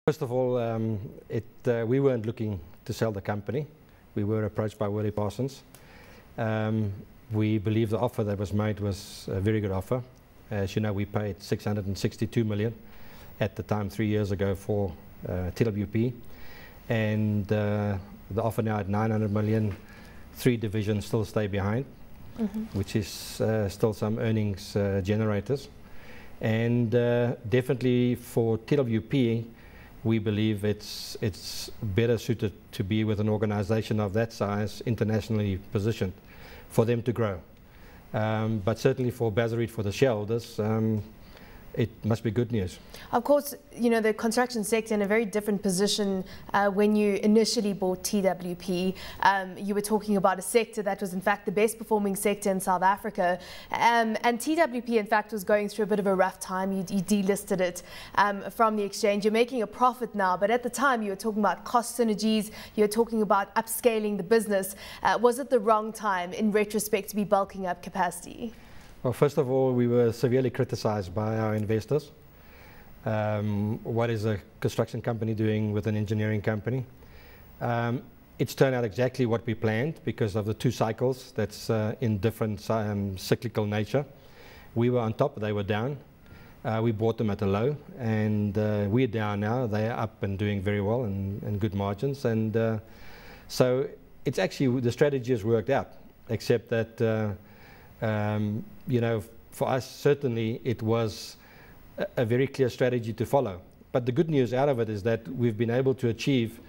First of all, we weren't looking to sell the company. We were approached by Willie Parsons. We believe the offer that was made was a very good offer. As you know, we paid $662 million at the time 3 years ago for TWP, and the offer now at $900 million. 3 divisions still stay behind, which is still some earnings generators. And definitely for TWP, we believe it's better suited to be with an organization of that size, internationally positioned, for them to grow. But certainly for Basil, for the shareholders, it must be good news. Of course, you know, the construction sector in a very different position when you initially bought TWP. You were talking about a sector that was in fact the best performing sector in South Africa. And TWP in fact was going through a bit of a rough time. You delisted it from the exchange. You're making a profit now, but at the time you were talking about cost synergies. You were talking about upscaling the business. Was it the wrong time in retrospect to be bulking up capacity? Well, first of all, we were severely criticized by our investors. What is a construction company doing with an engineering company? It's turned out exactly what we planned because of the 2 cycles that's in different cyclical nature. We were on top, they were down. We bought them at a low, and we're down now. They are up and doing very well and good margins. And so it's actually, the strategy has worked out, except that you know, for us, certainly it was a very clear strategy to follow. But the good news out of it is that we've been able to achieve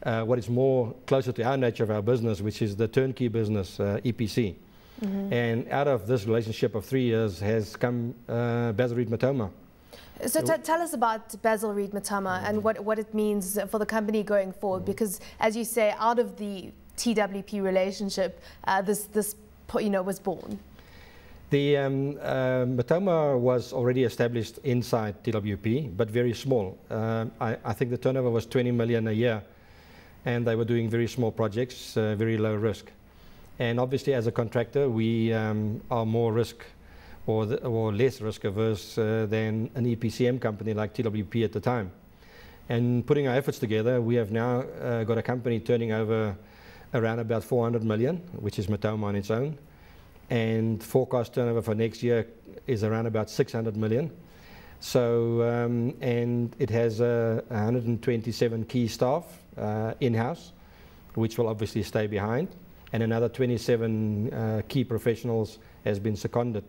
what is more closer to our nature of our business, which is the turnkey business, EPC. And out of this relationship of 3 years has come Basil Matoma. So tell us about Basil Matoma and what it means for the company going forward, because as you say, out of the TWP relationship, this you know, was born. The Matoma was already established inside TWP, but very small. I think the turnover was 20 million a year, and they were doing very small projects, very low risk. And obviously, as a contractor, we are more risk or less risk averse than an EPCM company like TWP at the time. And putting our efforts together, we have now got a company turning over around about 400 million, which is Matoma on its own. And forecast turnover for next year is around about 600 million. So, and it has 127 key staff in-house, which will obviously stay behind. And another 27 key professionals has been seconded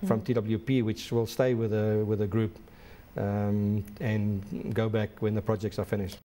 from TWP, which will stay with the group and go back when the projects are finished.